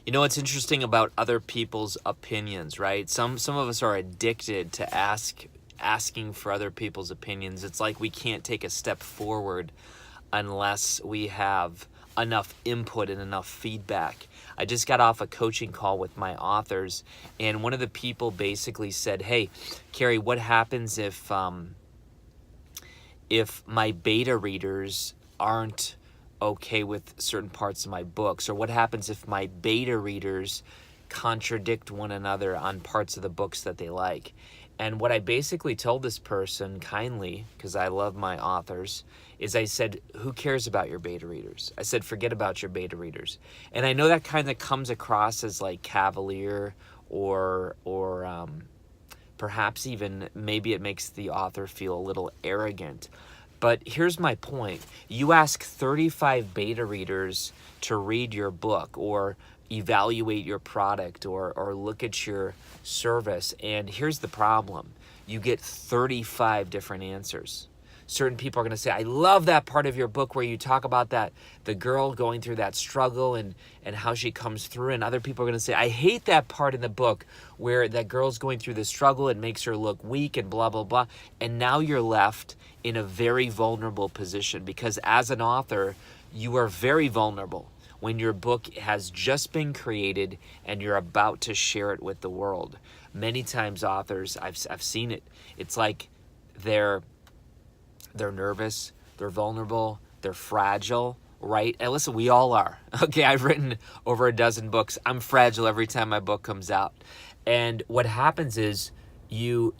You know what's interesting about other people's opinions, right? Some of us are addicted to asking for other people's opinions. It's like we can't take a step forward unless we have enough input and enough feedback. I just got off a coaching call with my authors, and one of the people basically said, "Hey, Kary, what happens if my beta readers aren't okay with certain parts of my books? Or what happens if my beta readers contradict one another on parts of the books that they like?" And what I basically told this person kindly, because I love my authors, is I said, who cares about your beta readers? I said, forget about your beta readers. And I know that kind of comes across as like cavalier or perhaps even maybe it makes the author feel a little arrogant. But here's my point. You ask 35 beta readers to read your book or evaluate your product or look at your service, and here's the problem. You get 35 different answers. Certain people are going to say, I love that part of your book where you talk about that, the girl going through that struggle and how she comes through. And other people are going to say, I hate that part in the book where that girl's going through the struggle. It makes her look weak and blah, blah, blah. And now you're left in a very vulnerable position because as an author, you are very vulnerable when your book has just been created and you're about to share it with the world. Many times authors, I've seen it. It's like they're nervous, they're vulnerable, they're fragile, right? And listen, we all are. Okay, I've written over a dozen books. I'm fragile every time my book comes out. And what happens is you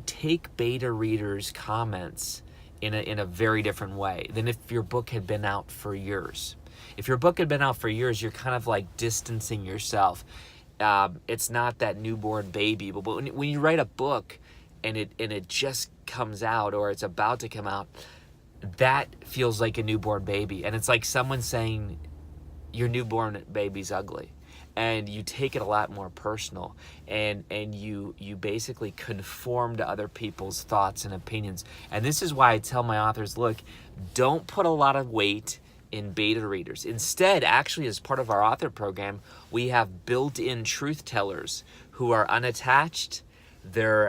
take beta readers' comments in a very different way than if your book had been out for years. If your book had been out for years, you're kind of like distancing yourself. It's not that newborn baby, but when you write a book and it just comes out or it's about to come out, that feels like a newborn baby. And it's like someone saying your newborn baby's ugly. And you take it a lot more personal, and you basically conform to other people's thoughts and opinions. And this is why I tell my authors, look, don't put a lot of weight in beta readers. Instead, actually, as part of our author program, we have built-in truth tellers who are unattached. They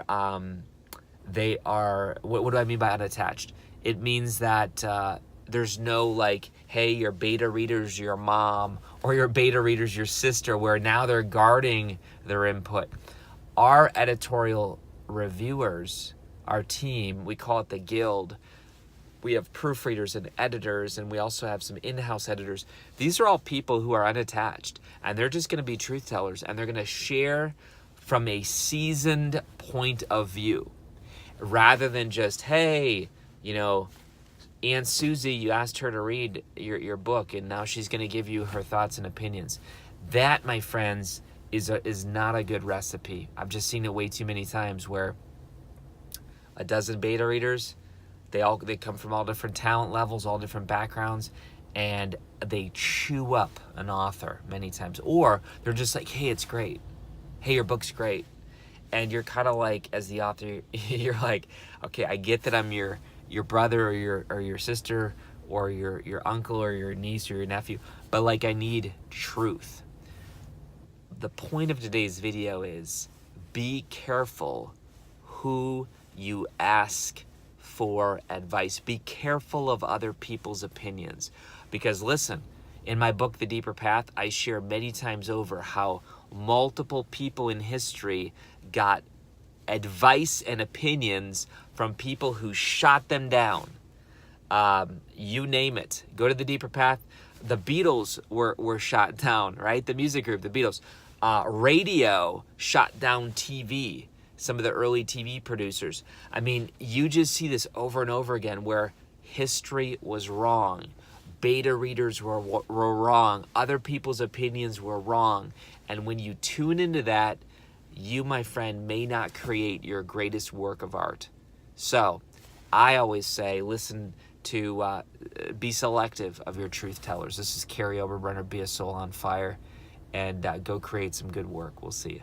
are, what do I mean by unattached? It means that there's no like, hey, your beta reader's your mom or your beta reader's your sister, where now they're guarding their input. Our editorial reviewers, our team, we call it the guild. We have proofreaders and editors, and we also have some in-house editors. These are all people who are unattached, and they're just going to be truth tellers, and they're going to share from a seasoned point of view rather than just, hey, you know, Aunt Susie, you asked her to read your book, and now she's going to give you her thoughts and opinions. That, my friends, is not a good recipe. I've just seen it way too many times where a dozen beta readers, they come from all different talent levels, all different backgrounds, and they chew up an author many times. Or they're just like, hey, it's great. Hey, your book's great. And you're kind of like, as the author, you're like, okay, I get that I'm your brother or your sister or your uncle or your niece or your nephew, but like I need truth. The point of today's video is be careful who you ask for advice. Be careful of other people's opinions. Because listen, in my book, The Deeper Path, I share many times over how multiple people in history got advice and opinions from people who shot them down. You name it. Go to The Deeper Path. The Beatles were shot down, right? The music group, the Beatles. Radio shot down TV. Some of the early TV producers. I mean, you just see this over and over again where history was wrong. Beta readers were wrong. Other people's opinions were wrong. And when you tune into that, you, my friend, may not create your greatest work of art. So I always say, listen to, be selective of your truth tellers. This is Kary Oberbrunner, Be a Soul on Fire, and go create some good work. We'll see you.